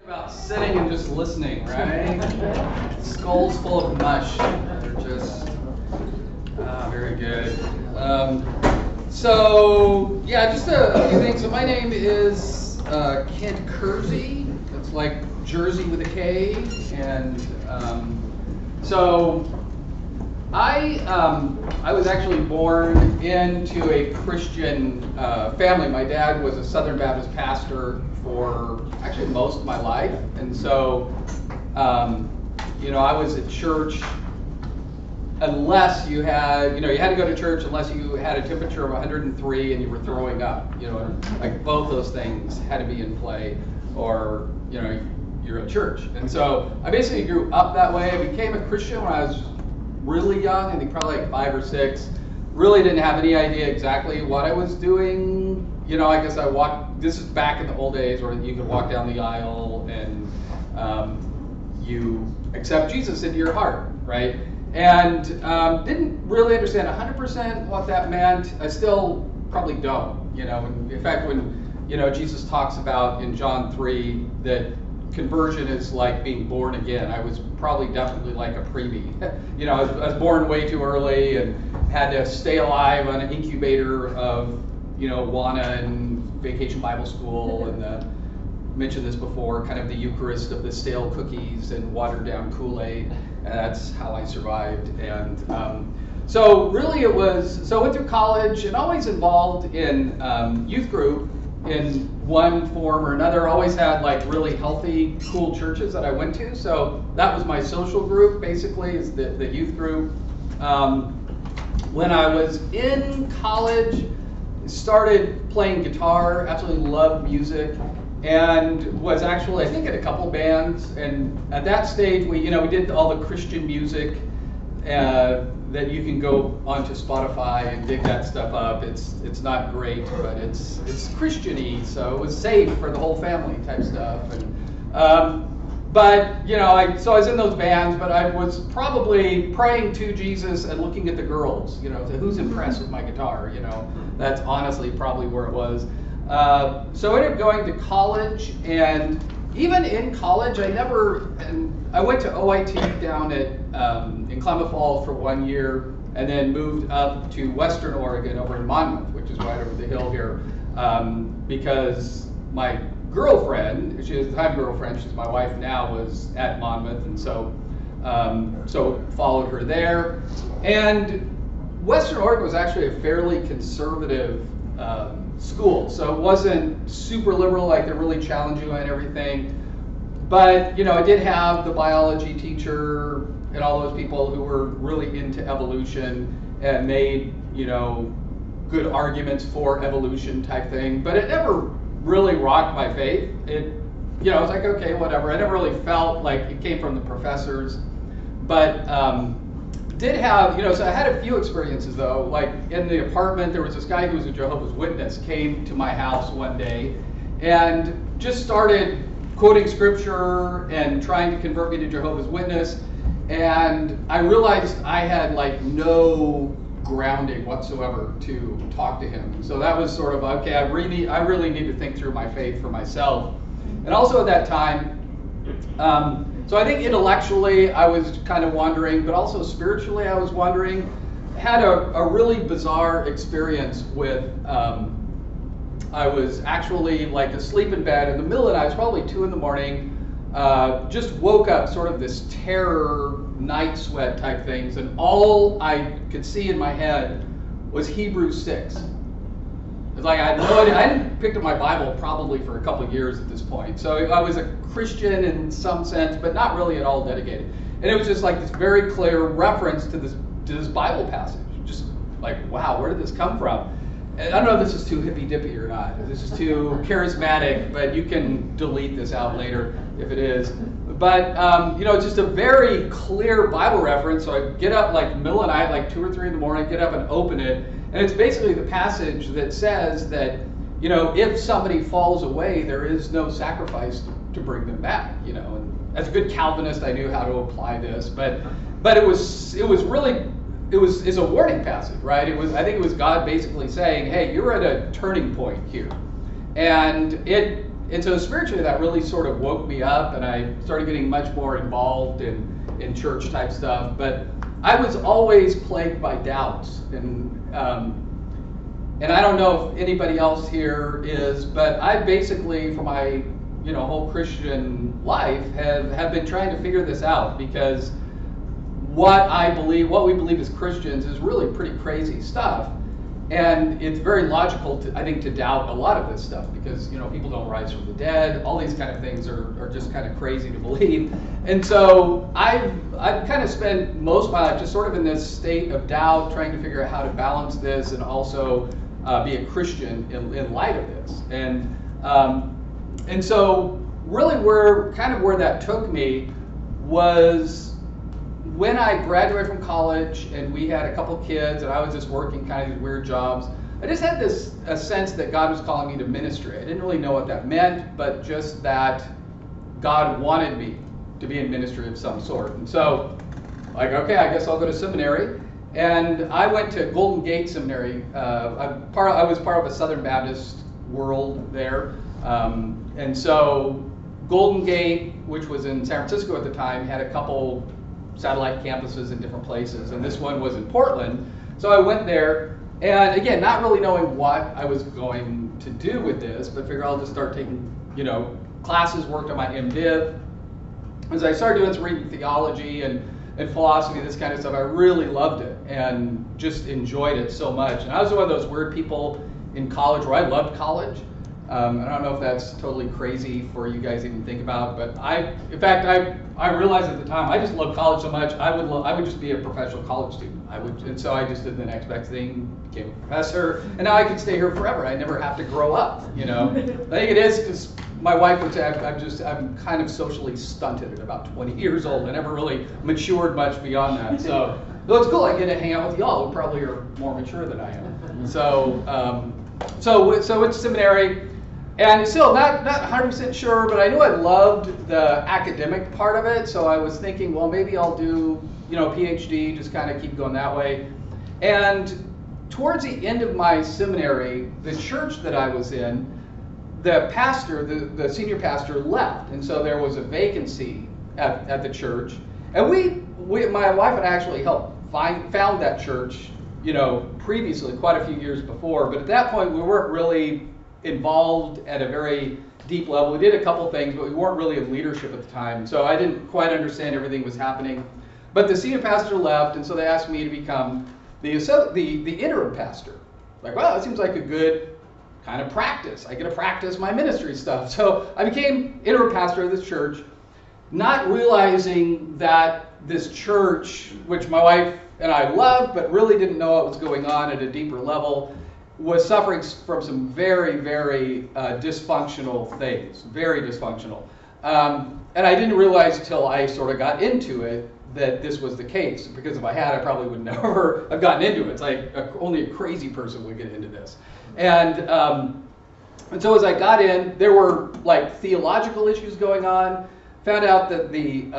About sitting and just listening, right? Skulls full of mush. They're just very good. Just a few things. So my name is Kersey. It's like Jersey with a K, and I was actually born into a Christian family. My dad was a Southern Baptist pastor for actually most of my life, and so I was at church unless you had to go to church unless you had a temperature of 103 and you were throwing up. Like both those things had to be in play, or you're at church. And so I basically grew up that way. I became a Christian when I was really young, I think probably like 5 or 6. Really didn't have any idea exactly what I was doing. I guess I walked, this is back in the old days where you could walk down the aisle and you accept Jesus into your heart, right? And didn't really understand 100% what that meant. I still probably don't, In fact, when, Jesus talks about in John 3 that conversion is like being born again, I was probably definitely like a preemie. I was born way too early and had to stay alive on an incubator of, WANA and Vacation Bible School, and mentioned this before, kind of the Eucharist of the stale cookies and watered down Kool-Aid, and that's how I survived. And so really it was, so I went through college and always involved in youth group in one form or another. Always had like really healthy, cool churches that I went to. So that was my social group, basically, is the youth group. When I was in college, started playing guitar, absolutely loved music, and was actually, I think, in a couple bands. And at that stage, we did all the Christian music that you can go onto Spotify and dig that stuff up. It's not great, but it's Christian-y, so it was safe for the whole family type stuff. And so I was in those bands, but I was probably praying to Jesus and looking at the girls, to who's impressed with my guitar, That's honestly probably where it was. So I ended up going to college, and even in college, I went to OIT down in Klamath Falls for 1 year, and then moved up to Western Oregon over in Monmouth, which is right over the hill here, because my girlfriend, she was a time girlfriend, she's my wife now, was at Monmouth, and so followed her there. And Western Oregon was actually a fairly conservative school, so it wasn't super liberal, like they really challenge you and everything. But I did have the biology teacher and all those people who were really into evolution and made good arguments for evolution type thing. But it never really rocked my faith. I was like, okay, whatever. I never really felt like it came from the professors, but did have, so I had a few experiences though. Like in the apartment, there was this guy who was a Jehovah's Witness, came to my house one day and just started quoting scripture and trying to convert me to Jehovah's Witness. And I realized I had like no grounding whatsoever to talk to him. So that was sort of, okay, I really need to think through my faith for myself. And also at that time, so I think intellectually I was kind of wandering, but also spiritually I was wandering. Had a really bizarre experience with, I was actually like asleep in bed in the middle of the night, it was probably 2 in the morning, just woke up sort of this terror, night sweat type things, and all I could see in my head was Hebrews 6. It's like I had no idea. I hadn't picked up my Bible probably for a couple of years at this point. So I was a Christian in some sense, but not really at all dedicated. And it was just like this very clear reference to this Bible passage. Just like, wow, where did this come from? And I don't know if this is too hippy-dippy or not. If this is too charismatic, but you can delete this out later if it is. But, it's just a very clear Bible reference. So I get up like middle of the night, like 2 or 3 in the morning, get up and open it. And it's basically the passage that says that, if somebody falls away, there is no sacrifice to bring them back, And as a good Calvinist, I knew how to apply this, but it's a warning passage, right? I think it was God basically saying, hey, you're at a turning point here. And And so spiritually, that really sort of woke me up, and I started getting much more involved in church type stuff. But I was always plagued by doubts, and I don't know if anybody else here is, but I basically, for my whole Christian life, have been trying to figure this out, because what we believe as Christians is really pretty crazy stuff. And it's very logical, I think, to doubt a lot of this stuff, because people don't rise from the dead. All these kind of things are just kind of crazy to believe. And so I've kind of spent most of my life just sort of in this state of doubt, trying to figure out how to balance this and also be a Christian in light of this. And so really where that took me was when I graduated from college and we had a couple kids and I was just working kind of these weird jobs. I just had a sense that God was calling me to ministry. I didn't really know what that meant, but just that God wanted me to be in ministry of some sort. And so, okay, I guess I'll go to seminary. And I went to Golden Gate Seminary. I was part of a Southern Baptist world there. And so Golden Gate, which was in San Francisco at the time, had a couple satellite campuses in different places, and this one was in Portland. So I went there, and again, not really knowing what I was going to do with this, but figured I'll just start taking, classes, worked on my MDiv. As I started doing some reading theology and philosophy, this kind of stuff, I really loved it and just enjoyed it so much. And I was one of those weird people in college where I loved college. I don't know if that's totally crazy for you guys to even think about, but I realized at the time I just loved college so much. I would just be a professional college student. And so I just did the next best thing, became a professor, and now I could stay here forever. I never have to grow up. I think it is because my wife would say I'm kind of socially stunted at about 20 years old. I never really matured much beyond that. So it's cool. I get to hang out with y'all who probably are more mature than I am. So it's seminary. And still not 100% sure, but I knew I loved the academic part of it. So I was thinking, well, maybe I'll do, PhD, just kind of keep going that way. And towards the end of my seminary, the church that I was in, the pastor, the senior pastor left. And so there was a vacancy at the church. And my wife and I actually helped found that church, previously, quite a few years before. But at that point, we weren't really involved at a very deep level. We did a couple things, but we weren't really in leadership at the time. So I didn't quite understand everything that was happening. But the senior pastor left, and so they asked me to become the interim pastor. Like, well, that seems like a good kind of practice. I get to practice my ministry stuff. So I became interim pastor of this church, not realizing that this church, which my wife and I loved, but really didn't know what was going on at a deeper level, was suffering from some very, very dysfunctional things, very dysfunctional. And I didn't realize until I sort of got into it that this was the case, because if I had, I probably would never have gotten into it. It's like only a crazy person would get into this. And so as I got in, there were like theological issues going on. Found out that the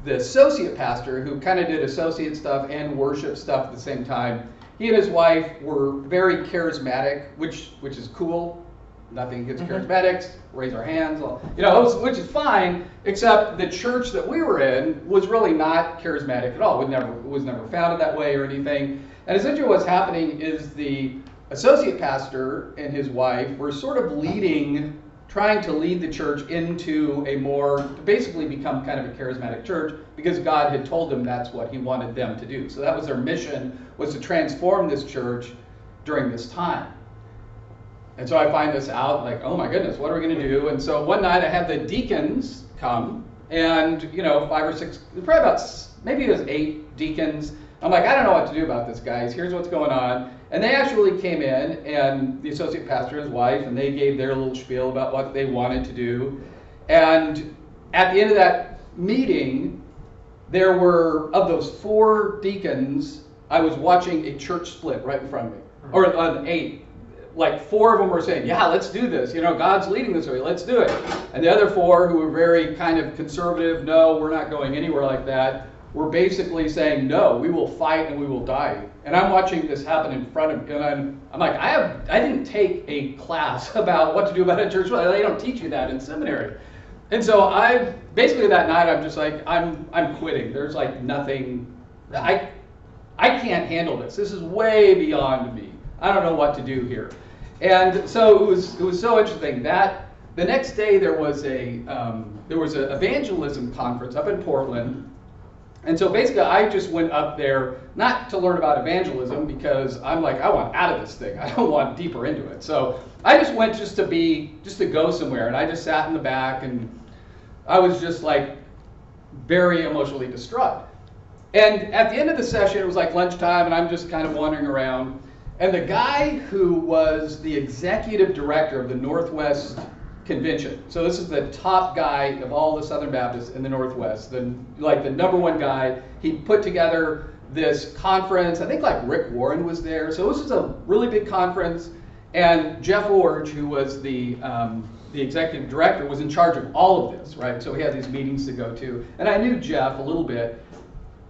associate pastor, who kind of did associate stuff and worship stuff at the same time, he and his wife were very charismatic, which is cool. Nothing against charismatics. Raise our hands, which is fine. Except the church that we were in was really not charismatic at all. It was never founded that way or anything. And essentially, what's happening is the associate pastor and his wife were sort of trying to lead the church into to basically become kind of a charismatic church, because God had told them that's what he wanted them to do. So that was their mission, was to transform this church during this time. And so I find this out, like, oh my goodness, what are we going to do? And so one night I had the deacons come, and 5 or 6, probably about, maybe it was 8 deacons. I'm like, I don't know what to do about this, guys. Here's what's going on. And they actually came in, and the associate pastor and his wife, and they gave their little spiel about what they wanted to do. And at the end of that meeting, there were, of those 4 deacons, I was watching a church split right in front of me. Or 8. Like 4 of them were saying, yeah, let's do this. God's leading this way. Let's do it. And the other 4, who were very kind of conservative, no, we're not going anywhere like that, were basically saying, no, we will fight and we will die And I'm watching this happen in front of me, and I'm like, I didn't take a class about what to do about a church. They don't teach you that in seminary. And so I basically that night I'm just like, I'm quitting. There's like nothing. I can't handle this. This is way beyond me. I don't know what to do here. And so it was so interesting that the next day there was an evangelism conference up in Portland. And so basically I just went up there not to learn about evangelism because I'm like, I want out of this thing. I don't want deeper into it. So I just went just to go somewhere, and I just sat in the back, and I was just like very emotionally distraught. And at the end of the session, it was like lunchtime, and I'm just kind of wandering around. And the guy who was the executive director of the Northwest Convention, so this is the top guy of all the Southern Baptists in the Northwest, the number one guy. He put together this conference. I think like Rick Warren was there. So this was a really big conference. And Jeff Orge, who was the executive director, was in charge of all of this, right? So he had these meetings to go to. And I knew Jeff a little bit.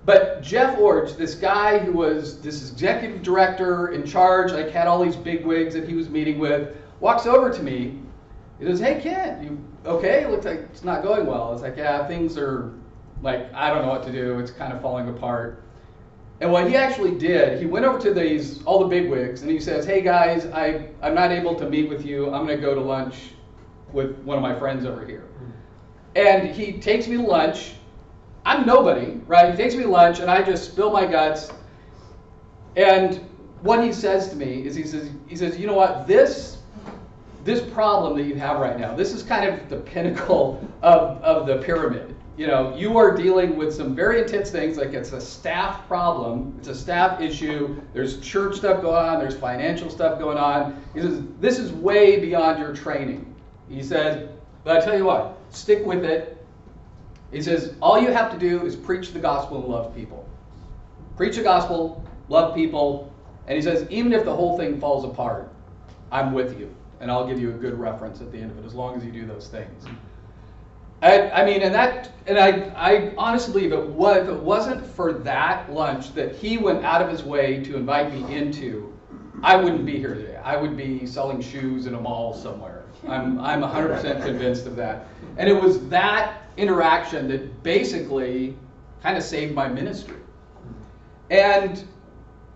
But Jeff Orge, this guy who was this executive director in charge, like had all these bigwigs that he was meeting with, walks over to me. He says, "Hey, Ken, you okay? It looks like it's not going well." I was like, "Yeah, things are like, I don't know what to do. It's kind of falling apart." And what he actually did, he went over to all the bigwigs, and he says, "Hey guys, I'm not able to meet with you. I'm going to go to lunch with one of my friends over here." And he takes me to lunch. I'm nobody, right? He takes me to lunch, and I just spill my guts. And what he says to me is, he says, "You know what? This problem that you have right now, this is kind of the pinnacle of the pyramid. You know, you are dealing with some very intense things, like it's a staff problem, it's a staff issue, there's church stuff going on, there's financial stuff going on." He says, "This is way beyond your training." He says, "But I tell you what, stick with it." He says, "All you have to do is preach the gospel and love people. Preach the gospel, love people." And he says, "Even if the whole thing falls apart, I'm with you. And I'll give you a good reference at the end of it, as long as you do those things." I honestly believe if it wasn't for that lunch that he went out of his way to invite me into, I wouldn't be here today. I would be selling shoes in a mall somewhere. I'm 100% convinced of that. And it was that interaction that basically kind of saved my ministry. And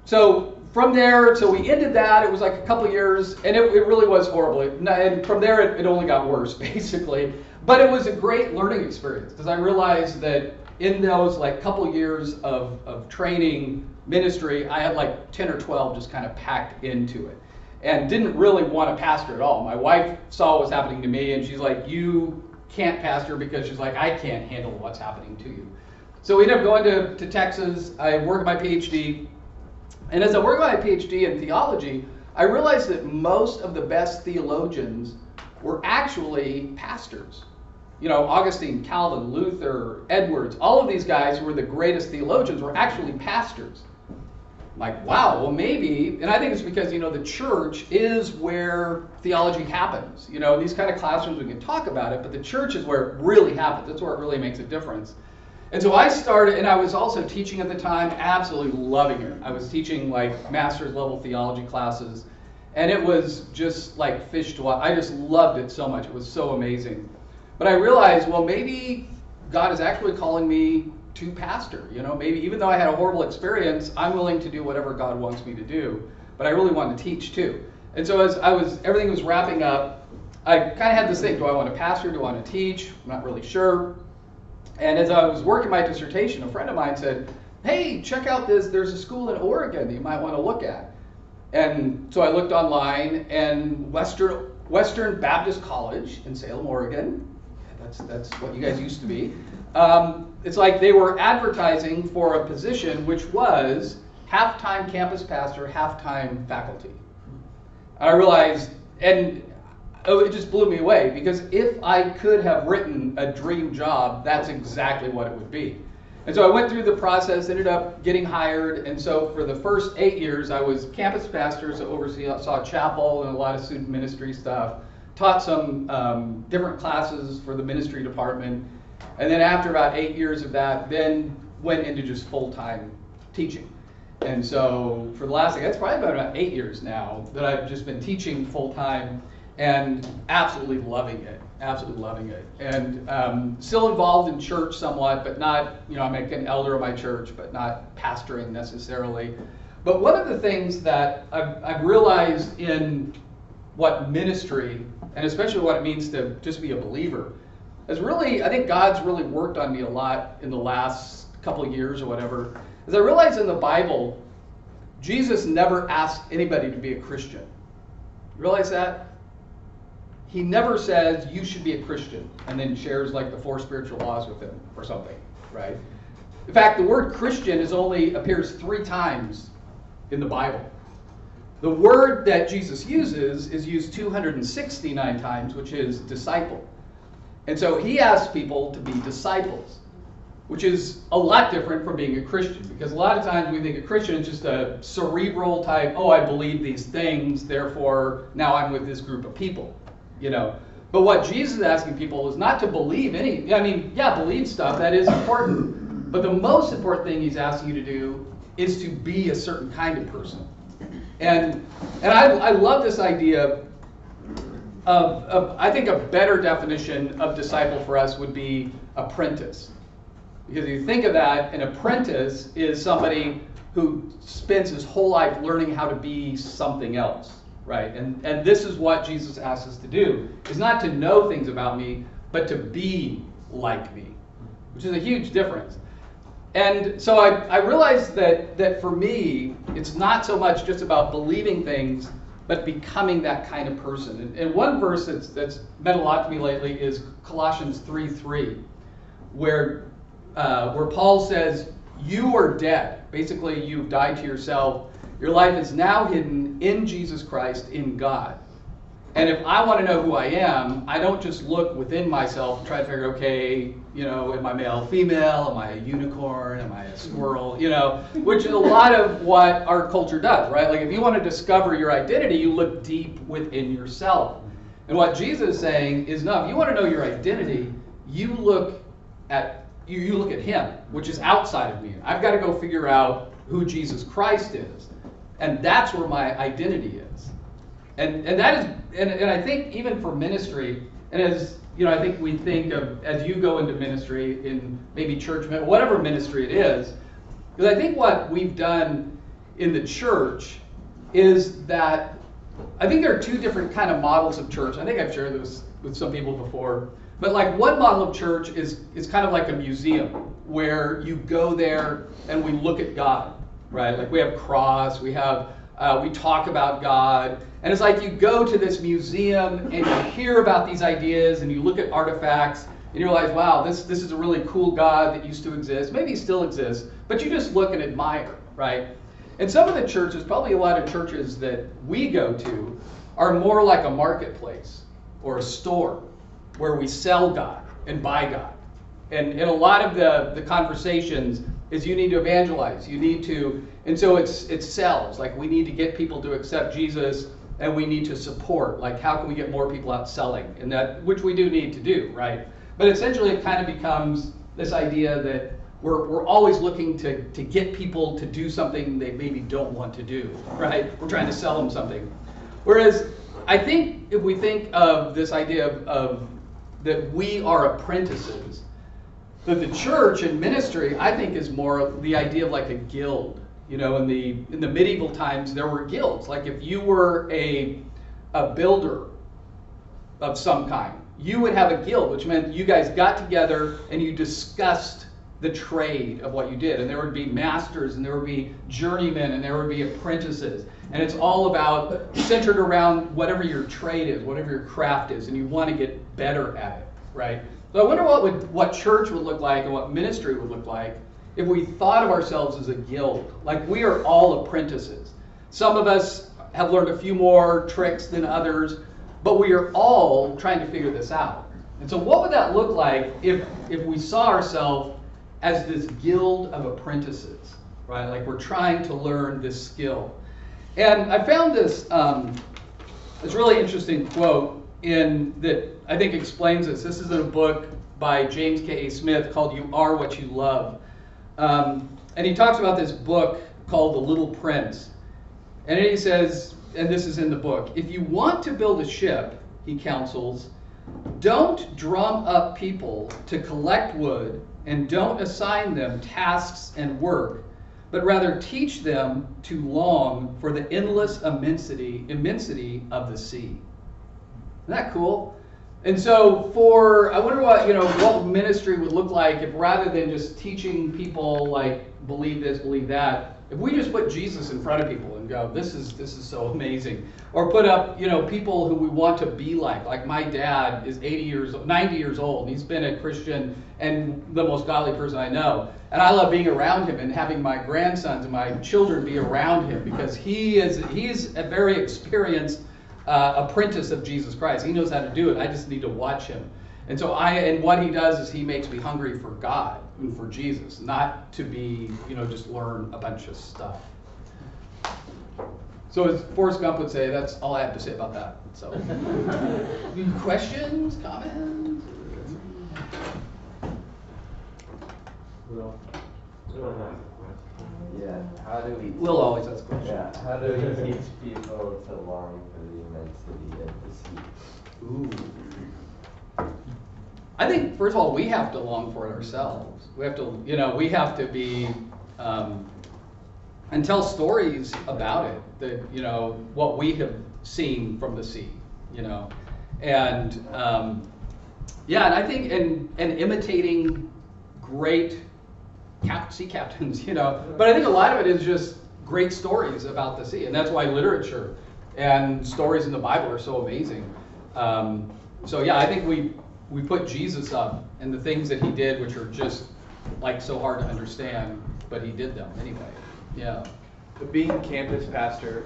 so from there, so we ended that. It was like a couple of years, and it really was horrible. And from there, it only got worse, basically. But it was a great learning experience, because I realized that in those like couple years of training ministry, I had like 10 or 12 just kind of packed into it, and didn't really want to pastor at all. My wife saw what was happening to me, and she's like, "You can't pastor," because she's like, "I can't handle what's happening to you." So we ended up going to Texas. I worked my PhD. And as I worked on my PhD in theology, I realized that most of the best theologians were actually pastors. You know, Augustine, Calvin, Luther, Edwards, all of these guys who were the greatest theologians were actually pastors. I'm like, wow, well maybe, and I think it's because, you know, the church is where theology happens. You know, these kind of classrooms we can talk about it, but the church is where it really happens. That's where it really makes a difference. And so I started, and I was also teaching at the time, absolutely loving it. I was teaching like master's level theology classes, and it was just like fish to water. I just loved it so much. It was so amazing. But I realized, well, maybe God is actually calling me to pastor. You know, maybe even though I had a horrible experience, I'm willing to do whatever God wants me to do. But I really wanted to teach too. And so as everything was wrapping up, I kind of had this thing: do I want to pastor? Do I want to teach? I'm not really sure. And as I was working my dissertation, a friend of mine said, "Hey, check out this. There's a school in Oregon that you might want to look at." And so I looked online, and Western Baptist College in Salem, Oregon. That's what you guys used to be. It's like they were advertising for a position which was half-time campus pastor, half-time faculty. I realized, and it just blew me away, because if I could have written a dream job, that's exactly what it would be. And so I went through the process, ended up getting hired, and so for the first 8 years I was campus pastor, so oversaw chapel and a lot of student ministry stuff, taught some different classes for the ministry department, and then after about 8 years of that, then went into just full-time teaching. And so for the last, it's probably about 8 years now that I've just been teaching full time and absolutely loving it, And still involved in church somewhat, but not, I'm like an elder of my church, but not pastoring necessarily. But one of the things that I've realized in what ministry, and especially what it means to just be a believer, is really, I think God's really worked on me a lot in the last couple of years or whatever, is I realized in the Bible, Jesus never asked anybody to be a Christian. You realize that? He never says you should be a Christian and then shares like the 4 spiritual laws with him or something, right? In fact, the word Christian only appears 3 times in the Bible. The word that Jesus uses is used 269 times, which is disciple. And so he asks people to be disciples, which is a lot different from being a Christian, because a lot of times we think a Christian is just a cerebral type, oh, I believe these things, therefore now I'm with this group of people, But what Jesus is asking people is not to believe believe stuff, that is important. But the most important thing he's asking you to do is to be a certain kind of person. And I love this idea of I think a better definition of disciple for us would be apprentice. Because if you think of that, an apprentice is somebody who spends his whole life learning how to be something else, right? And this is what Jesus asks us to do, is not to know things about me, but to be like me, which is a huge difference. And so I realized that for me, it's not so much just about believing things, but becoming that kind of person. And one verse that's meant a lot to me lately is Colossians 3:3, where Paul says, you are dead. Basically, you've died to yourself. Your life is now hidden in Jesus Christ, in God. And if I want to know who I am, I don't just look within myself and try to figure, okay, am I male, female? Am I a unicorn? Am I a squirrel? Which is a lot of what our culture does, right? Like if you want to discover your identity, you look deep within yourself. And what Jesus is saying is, no, if you want to know your identity, you look at him, which is outside of me. I've got to go figure out who Jesus Christ is. And that's where my identity is. And that is, and I think even for ministry, and as I think we think of as you go into ministry in maybe church, whatever ministry it is, because I think what we've done in the church is that I think there are 2 different kind of models of church. I think I've shared this with some people before. But like one model of church is kind of like a museum where you go there and we look at God, right? Like we have cross, we talk about God, and it's like you go to this museum and you hear about these ideas and you look at artifacts and you realize, wow, this is a really cool God that used to exist. Maybe he still exists, but you just look and admire, right? And some of the churches, probably a lot of churches that we go to, are more like a marketplace or a store where we sell God and buy God. And a lot of the conversations is you need to evangelize, and so it sells. Like we need to get people to accept Jesus, and we need to support. Like how can we get more people out selling? And that, which we do need to do, right? But essentially it kind of becomes this idea that we're always looking to get people to do something they maybe don't want to do, right? We're trying to sell them something. Whereas I think if we think of this idea of that we are apprentices, that the church and ministry, I think, is more the idea of like a guild. In the medieval times, there were guilds. Like if you were a builder of some kind, you would have a guild, which meant you guys got together and you discussed the trade of what you did. And there would be masters, and there would be journeymen, and there would be apprentices. And it's all about, centered around whatever your trade is, whatever your craft is, and you want to get better at it, right? So I wonder what church would look like and what ministry would look like if we thought of ourselves as a guild. Like we are all apprentices. Some of us have learned a few more tricks than others, but we are all trying to figure this out. And so what would that look like if we saw ourselves as this guild of apprentices, right? Like we're trying to learn this skill. And I found this really interesting quote that I think explains this. This is in a book by James K.A. Smith called You Are What You Love. And he talks about this book called The Little Prince. And he says, and this is in the book, if you want to build a ship, he counsels, don't drum up people to collect wood and don't assign them tasks and work, but rather teach them to long for the endless immensity of the sea. Isn't that cool? And so I wonder what ministry would look like if rather than just teaching people like believe this, believe that, if we just put Jesus in front of people and go, this is so amazing. Or put up, people who we want to be like. Like my dad is 90 years old, and he's been a Christian and the most godly person I know. And I love being around him and having my grandsons and my children be around him because he's a very experienced apprentice of Jesus Christ. He knows how to do it. I just need to watch him. And so and what he does is he makes me hungry for God and for Jesus, not to be, just learn a bunch of stuff. So as Forrest Gump would say, that's all I have to say about that. So, questions, comments? Will has a question. Yeah, how do we? Will always ask questions. Yeah, how do we teach people to long for the immensity of the sea? Ooh. I think first of all we have to long for it ourselves. We have to be and tell stories about it. That what we have seen from the sea. And I think and imitating great sea captains, But I think a lot of it is just great stories about the sea, and that's why literature and stories in the Bible are so amazing. I think we put Jesus up and the things that he did, which are just like so hard to understand, but he did them anyway. Yeah. But being campus pastor,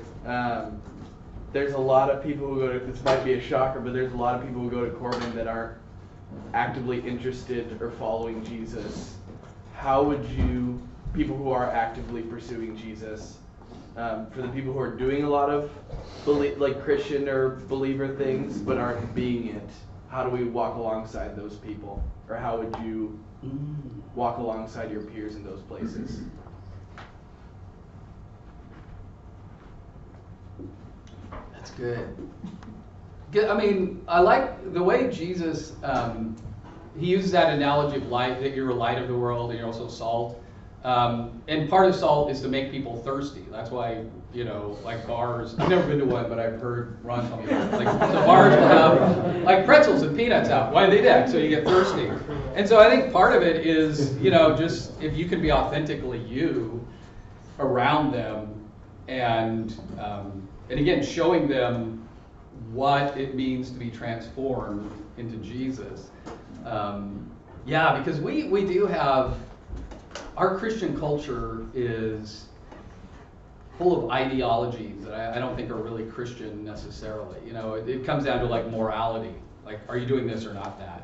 there's a lot of people who go to, this might be a shocker, but there's a lot of people who go to Corbin that aren't actively interested or following Jesus. How would you, people who are actively pursuing Jesus, for the people who are doing a lot of Christian or believer things but aren't being it, how do we walk alongside those people? Or how would you walk alongside your peers in those places? That's good. I mean, I like the way Jesus, he uses that analogy of light, that you're a light of the world and you're also salt. And part of salt is to make people thirsty. That's why, like bars, I've never been to one, but I've heard Ron tell me that. Like, so bars will have like pretzels and peanuts out. Why do they do that? So you get thirsty. And so I think part of it is, just if you can be authentically you around them and again, showing them what it means to be transformed into Jesus. Because we do have, our Christian culture is full of ideologies that I don't think are really Christian necessarily. It comes down to like morality. Like, are you doing this or not that?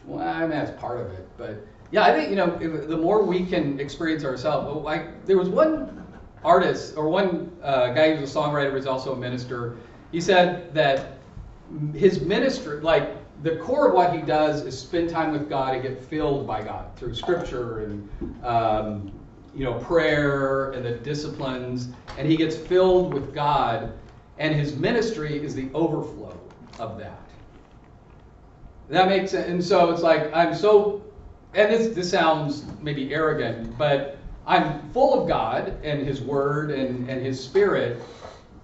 Well, I mean, that's part of it. But yeah, I think, the more we can experience ourselves. Like, there was one artist or one guy who was a songwriter, was also a minister. He said that his ministry, like the core of what he does is spend time with God and get filled by God through scripture and prayer and the disciplines, and he gets filled with God, and his ministry is the overflow of that. That makes sense. And so it's like, I'm so, and this sounds maybe arrogant, but I'm full of God and his word and his spirit.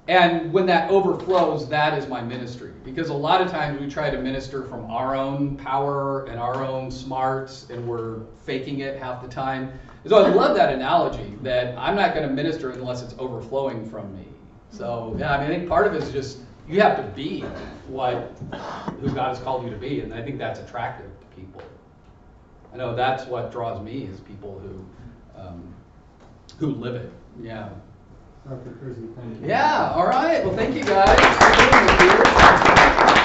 And when that overflows, that is my ministry. Because a lot of times we try to minister from our own power and our own smarts, and we're faking it half the time. So I love that analogy, that I'm not going to minister unless it's overflowing from me. So yeah, I think part of it is just, you have to be who God has called you to be, and I think that's attractive to people. I know that's what draws me, is people who live it. Yeah. Dr. Kersey, thank you. Yeah, all right. Well, thank you guys for being here.